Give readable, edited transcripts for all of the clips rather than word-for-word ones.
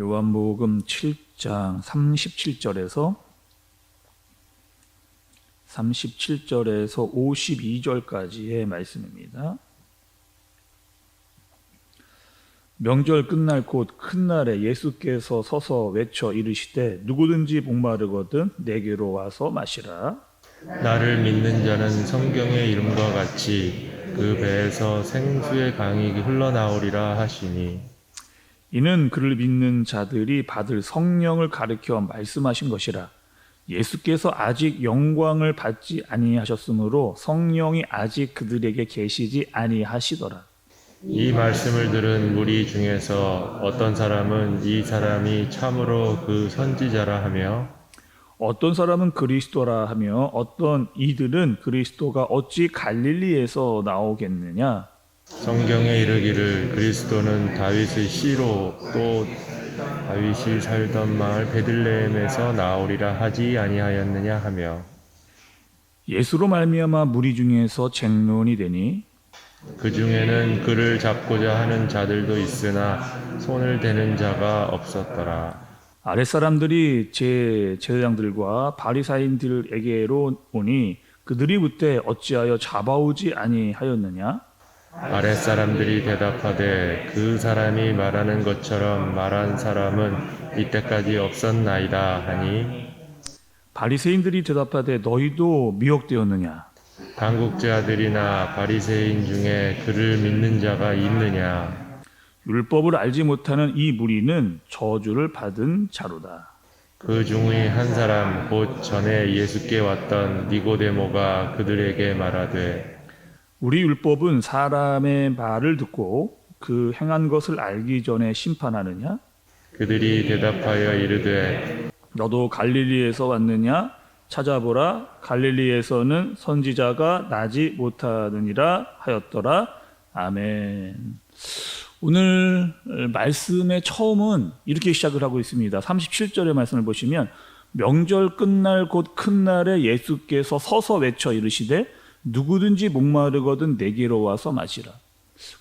요한복음 7장 37절에서 52절까지의 말씀입니다. 명절 끝날 곧 큰 날에 예수께서 서서 외쳐 이르시되 누구든지 목마르거든 내게로 와서 마시라. 나를 믿는 자는 성경의 이름과 같이 그 배에서 생수의 강이 흘러나오리라 하시니, 이는 그를 믿는 자들이 받을 성령을 가리켜 말씀하신 것이라. 예수께서 아직 영광을 받지 아니하셨으므로 성령이 아직 그들에게 계시지 아니하시더라. 이 말씀을 들은 무리 중에서 어떤 사람은 이 사람이 참으로 그 선지자라 하며, 어떤 사람은 그리스도라 하며 어떤 이들은 그리스도가 어찌 갈릴리에서 나오겠느냐. 성경에 이르기를 그리스도는 다윗의 씨로 또 다윗이 살던 마을 베들레헴에서 나오리라 하지 아니하였느냐 하며, 예수로 말미암아 무리 중에서 쟁론이 되니 그 중에는 그를 잡고자 하는 자들도 있으나 손을 대는 자가 없었더라. 아랫사람들이 제사장들과 바리사인들에게로 오니 그들이 묻되 어찌하여 잡아오지 아니하였느냐. 아랫사람들이 대답하되 그 사람이 말하는 것처럼 말한 사람은 이때까지 없었나이다 하니, 바리새인들이 대답하되 너희도 미혹되었느냐. 당국자들이나 바리새인 중에 그를 믿는 자가 있느냐. 율법을 알지 못하는 이 무리는 저주를 받은 자로다. 그 중의 한 사람 곧 전에 예수께 왔던 니고데모가 그들에게 말하되, 우리 율법은 사람의 말을 듣고 그 행한 것을 알기 전에 심판하느냐? 그들이 대답하여 이르되, 너도 갈릴리에서 왔느냐? 찾아보라. 갈릴리에서는 선지자가 나지 못하느니라 하였더라. 아멘. 오늘 말씀의 처음은 이렇게 시작을 하고 있습니다. 37절의 말씀을 보시면 명절 끝날 곧 큰 날에 예수께서 서서 외쳐 이르시되 누구든지 목마르거든 내게로 와서 마시라.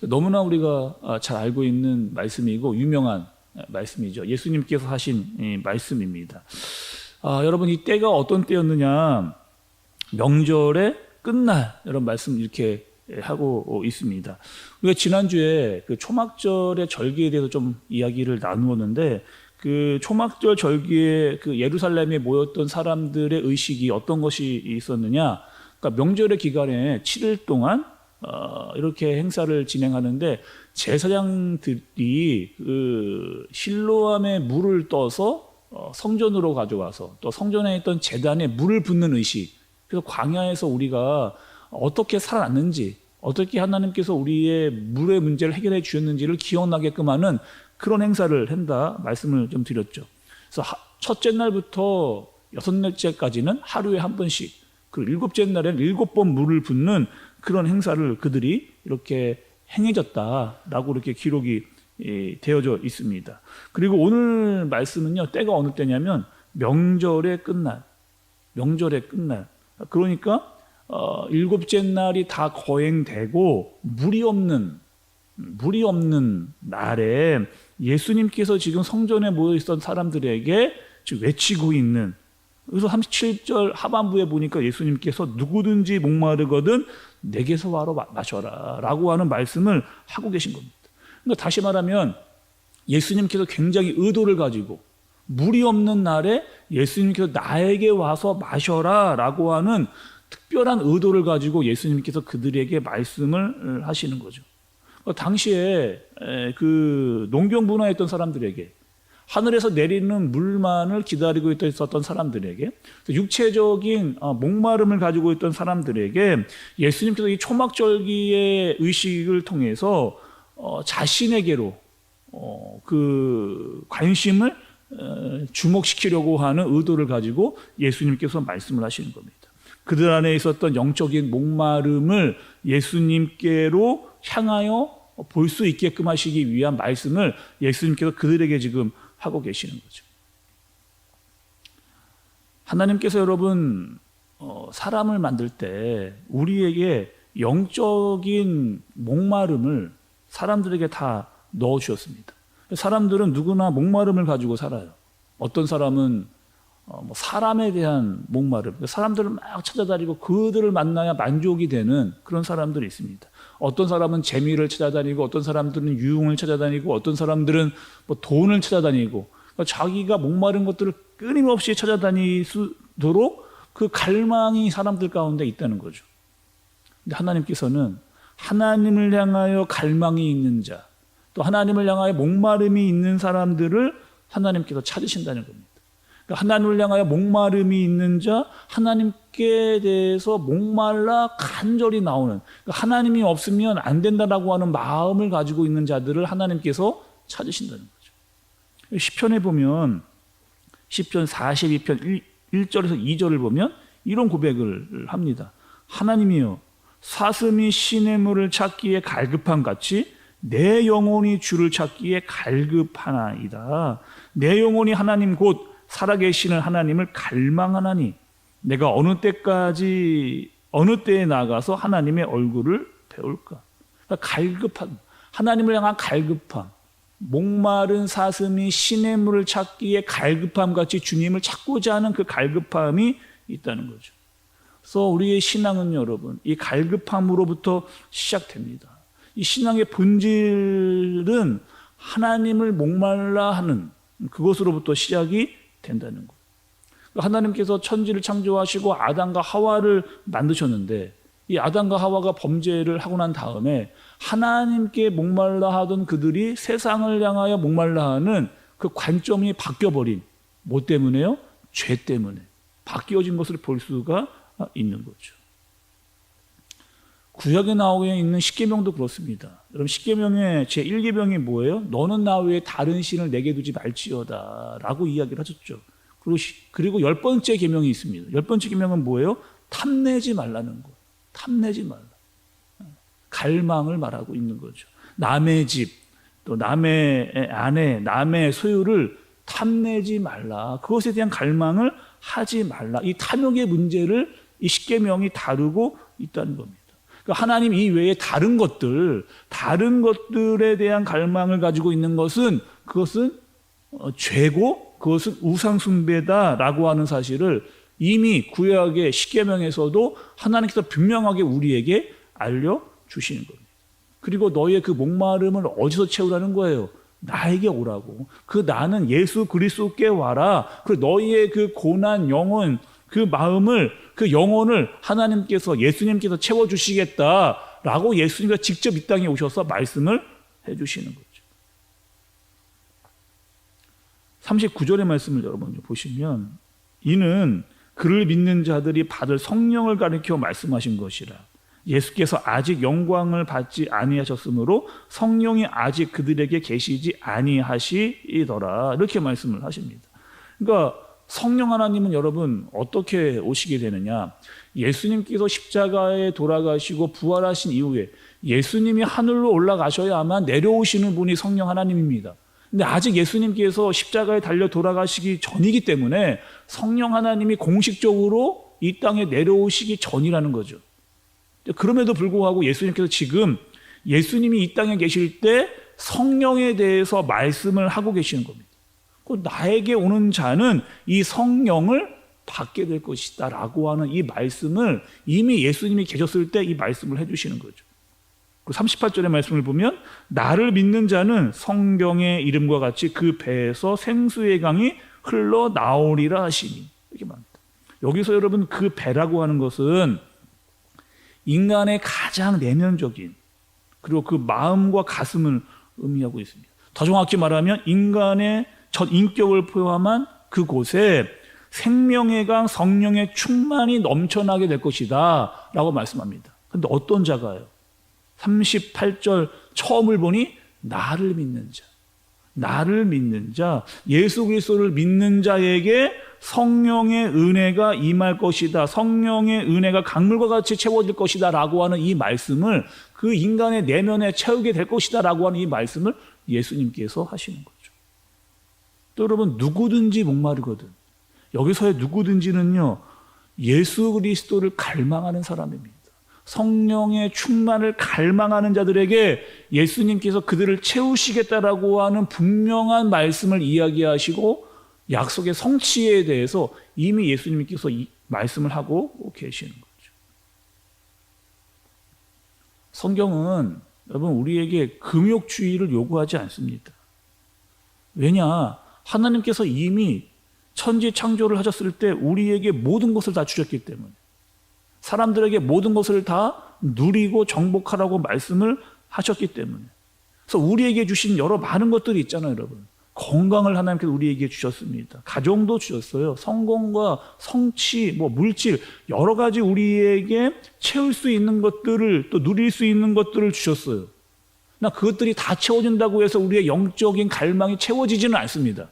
너무나 우리가 잘 알고 있는 말씀이고 유명한 말씀이죠. 예수님께서 하신 말씀입니다. 여러분, 이 때가 어떤 때였느냐? 명절의 끝날, 이런 말씀 이렇게 하고 있습니다. 우리가 지난주에 그 초막절의 절기에 대해서 좀 이야기를 나누었는데, 그 초막절 절기에 그 예루살렘에 모였던 사람들의 의식이 어떤 것이 있었느냐? 그러니까 명절의 기간에 7일 동안 이렇게 행사를 진행하는데, 제사장들이 그 실로암에 물을 떠서 성전으로 가져와서 또 성전에 있던 제단에 물을 붓는 의식. 그래서 광야에서 우리가 어떻게 살아났는지, 어떻게 하나님께서 우리의 물의 문제를 해결해 주셨는지를 기억나게끔 하는 그런 행사를 한다 말씀을 좀 드렸죠. 그래서 첫째 날부터 여섯 날째까지는 하루에 한 번씩, 그리고 7째 날에는 7번 물을 붓는 그런 행사를 그들이 이렇게 행해졌다라고 이렇게 기록이 되어져 있습니다. 그리고 오늘 말씀은요, 때가 어느 때냐면 명절의 끝날, 명절의 끝날. 그러니까 7째 날이 다 거행되고 물이 없는 날에 예수님께서 지금 성전에 모여 있던 사람들에게 지금 외치고 있는, 그래서 37절 하반부에 보니까 예수님께서 누구든지 목마르거든 내게서 와로 마셔라 라고 하는 말씀을 하고 계신 겁니다. 그러니까 다시 말하면 예수님께서 굉장히 의도를 가지고 물이 없는 날에 예수님께서 나에게 와서 마셔라 라고 하는 특별한 의도를 가지고 예수님께서 그들에게 말씀을 하시는 거죠. 당시에 그 농경 분화했던 사람들에게, 하늘에서 내리는 물만을 기다리고 있었던 사람들에게, 육체적인 목마름을 가지고 있던 사람들에게 예수님께서 이 초막절기의 의식을 통해서 자신에게로 그 관심을 주목시키려고 하는 의도를 가지고 예수님께서 말씀을 하시는 겁니다. 그들 안에 있었던 영적인 목마름을 예수님께로 향하여 볼 수 있게끔 하시기 위한 말씀을 예수님께서 그들에게 지금 하고 계시는 거죠. 하나님께서 여러분 사람을 만들 때 우리에게 영적인 목마름을 사람들에게 다 넣어주셨습니다. 사람들은 누구나 목마름을 가지고 살아요. 어떤 사람은 사람에 대한 목마름, 사람들을 막 찾아다니고 그들을 만나야 만족이 되는 그런 사람들이 있습니다. 어떤 사람은 재미를 찾아다니고, 어떤 사람들은 유흥을 찾아다니고, 어떤 사람들은 돈을 찾아다니고, 그러니까 자기가 목마른 것들을 끊임없이 찾아다니도록 그 갈망이 사람들 가운데 있다는 거죠. 근데 하나님께서는 하나님을 향하여 갈망이 있는 자, 또 하나님을 향하여 목마름이 있는 사람들을 하나님께서 찾으신다는 겁니다. 그러니까 하나님을 향하여 목마름이 있는 자, 하나님께 대해서 목말라 간절히 나오는, 그러니까 하나님이 없으면 안 된다라고 하는 마음을 가지고 있는 자들을 하나님께서 찾으신다는 거죠. 시편에 보면 시편 42편 1절에서 2절을 보면 이런 고백을 합니다. 하나님이여, 사슴이 시냇물을 찾기에 갈급함 같이 내 영혼이 주를 찾기에 갈급하나이다. 내 영혼이 하나님 곧 살아계시는 하나님을 갈망하나니 내가 어느 때에 나가서 하나님의 얼굴을 배울까. 그러니까 갈급함, 하나님을 향한 갈급함, 목마른 사슴이 시냇물을 찾기에 갈급함 같이 주님을 찾고자 하는 그 갈급함이 있다는 거죠. 그래서 우리의 신앙은 여러분, 이 갈급함으로부터 시작됩니다. 이 신앙의 본질은 하나님을 목말라 하는 그것으로부터 시작이 된다는 거예요. 하나님께서 천지를 창조하시고 아담과 하와를 만드셨는데, 이 아담과 하와가 범죄를 하고 난 다음에 하나님께 목말라 하던 그들이 세상을 향하여 목말라 하는 그 관점이 바뀌어버린, 뭐 때문에요? 죄 때문에 바뀌어진 것을 볼 수가 있는 거죠. 구약에 나오고 있는 십계명도 그렇습니다. 여러분, 십계명의 제1계명이 뭐예요? 너는 나 외에 다른 신을 내게 두지 말지어다 라고 이야기를 하셨죠. 그리고 10번째 계명이 있습니다. 10번째 계명은 뭐예요? 탐내지 말라는 거예요. 탐내지 말라. 갈망을 말하고 있는 거죠. 남의 집, 또 남의 아내, 남의 소유를 탐내지 말라. 그것에 대한 갈망을 하지 말라. 이 탐욕의 문제를 이 십계명이 다루고 있다는 겁니다. 그러니까 하나님 이외에 다른 것들에 대한 갈망을 가지고 있는 것은 그것은 죄고 그것은 우상 숭배다라고 하는 사실을 이미 구약의 십계명에서도 하나님께서 분명하게 우리에게 알려주시는 겁니다. 그리고 너의 그 목마름을 어디서 채우라는 거예요? 나에게 오라고. 그 나는 예수 그리스도께 와라. 그 너희의 그 고난 영혼, 그 마음을, 그 영혼을 하나님께서, 예수님께서 채워주시겠다라고 예수님께서 직접 이 땅에 오셔서 말씀을 해주시는 거죠. 39절의 말씀을 여러분 보시면, 이는 그를 믿는 자들이 받을 성령을 가리켜 말씀하신 것이라. 예수께서 아직 영광을 받지 아니하셨으므로 성령이 아직 그들에게 계시지 아니하시더라. 이렇게 말씀을 하십니다. 그러니까 성령 하나님은 여러분 어떻게 오시게 되느냐? 예수님께서 십자가에 돌아가시고 부활하신 이후에 예수님이 하늘로 올라가셔야만 내려오시는 분이 성령 하나님입니다. 근데 아직 예수님께서 십자가에 달려 돌아가시기 전이기 때문에 성령 하나님이 공식적으로 이 땅에 내려오시기 전이라는 거죠. 그럼에도 불구하고 예수님께서 지금 예수님이 이 땅에 계실 때 성령에 대해서 말씀을 하고 계시는 겁니다. 나에게 오는 자는 이 성령을 받게 될 것이다 라고 하는 이 말씀을 이미 예수님이 계셨을 때 이 말씀을 해주시는 거죠. 38절의 말씀을 보면 나를 믿는 자는 성경의 이름과 같이 그 배에서 생수의 강이 흘러나오리라 하시니, 이렇게 말합니다. 여기서 여러분 그 배라고 하는 것은 인간의 가장 내면적인, 그리고 그 마음과 가슴을 의미하고 있습니다. 더 정확히 말하면 인간의 전 인격을 포함한 그곳에 생명의 강, 성령의 충만이 넘쳐나게 될 것이다 라고 말씀합니다. 그런데 어떤 자가요? 38절 처음을 보니 나를 믿는 자, 나를 믿는 자, 예수 그리스도를 믿는 자에게 성령의 은혜가 임할 것이다, 성령의 은혜가 강물과 같이 채워질 것이다 라고 하는 이 말씀을 그 인간의 내면에 채우게 될 것이다 라고 하는 이 말씀을 예수님께서 하시는 거죠. 또 여러분, 누구든지 목마르거든. 여기서의 누구든지는요, 예수 그리스도를 갈망하는 사람입니다. 성령의 충만을 갈망하는 자들에게 예수님께서 그들을 채우시겠다라고 하는 분명한 말씀을 이야기하시고 약속의 성취에 대해서 이미 예수님께서 말씀을 하고 계시는 거죠. 성경은 여러분 우리에게 금욕주의를 요구하지 않습니다. 왜냐? 하나님께서 이미 천지 창조를 하셨을 때 우리에게 모든 것을 다 주셨기 때문에, 사람들에게 모든 것을 다 누리고 정복하라고 말씀을 하셨기 때문에, 그래서 우리에게 주신 여러 많은 것들이 있잖아요, 여러분. 건강을 하나님께서 우리에게 주셨습니다. 가정도 주셨어요. 성공과 성취, 물질, 여러 가지 우리에게 채울 수 있는 것들을, 또 누릴 수 있는 것들을 주셨어요. 그러나 그것들이 다 채워진다고 해서 우리의 영적인 갈망이 채워지지는 않습니다.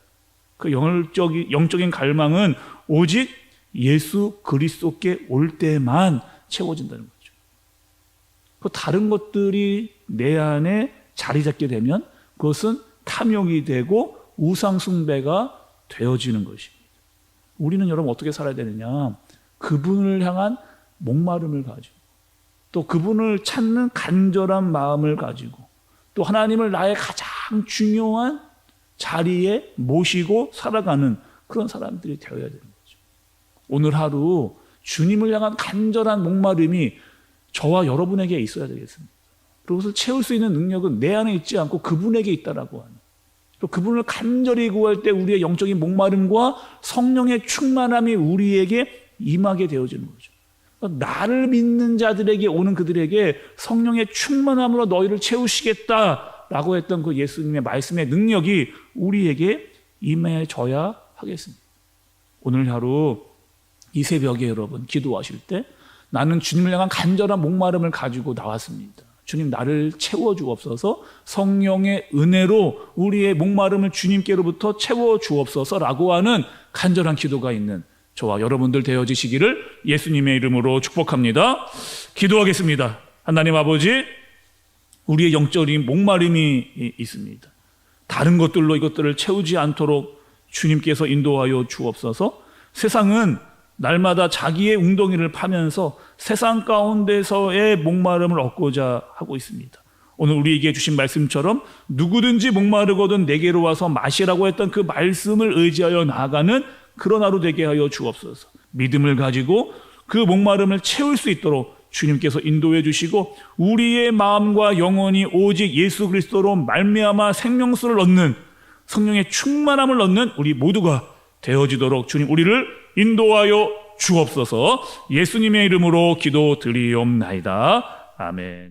그 영적인 갈망은 오직 예수 그리스도께 올 때만 채워진다는 거죠. 그 다른 것들이 내 안에 자리 잡게 되면 그것은 탐욕이 되고 우상 숭배가 되어지는 것입니다. 우리는 여러분 어떻게 살아야 되느냐? 그분을 향한 목마름을 가지고, 또 그분을 찾는 간절한 마음을 가지고, 또 하나님을 나의 가장 중요한 자리에 모시고 살아가는 그런 사람들이 되어야 되는 거죠. 오늘 하루 주님을 향한 간절한 목마름이 저와 여러분에게 있어야 되겠습니다. 그것을 채울 수 있는 능력은 내 안에 있지 않고 그분에게 있다라고 하는, 또 그분을 간절히 구할 때 우리의 영적인 목마름과 성령의 충만함이 우리에게 임하게 되어지는 거죠. 그러니까 나를 믿는 자들에게 오는 그들에게 성령의 충만함으로 너희를 채우시겠다라고 했던 그 예수님의 말씀의 능력이 우리에게 임해져야 하겠습니다. 오늘 하루 이 새벽에 여러분 기도하실 때 나는 주님을 향한 간절한 목마름을 가지고 나왔습니다. 주님 나를 채워주옵소서, 성령의 은혜로 우리의 목마름을 주님께로부터 채워주옵소서라고 하는 간절한 기도가 있는 저와 여러분들 되어지시기를 예수님의 이름으로 축복합니다. 기도하겠습니다. 하나님 아버지, 우리의 영적인 목마름이 있습니다. 다른 것들로 이것들을 채우지 않도록 주님께서 인도하여 주옵소서. 세상은 날마다 자기의 웅덩이를 파면서 세상 가운데서의 목마름을 얻고자 하고 있습니다. 오늘 우리에게 주신 말씀처럼 누구든지 목마르거든 내게로 와서 마시라고 했던 그 말씀을 의지하여 나아가는 그런 하루 되게 하여 주옵소서. 믿음을 가지고 그 목마름을 채울 수 있도록 주님께서 인도해 주시고 우리의 마음과 영혼이 오직 예수 그리스도로 말미암아 생명수를 얻는 성령의 충만함을 얻는 우리 모두가 되어지도록 주님 우리를 인도하여 주옵소서. 예수님의 이름으로 기도드리옵나이다. 아멘.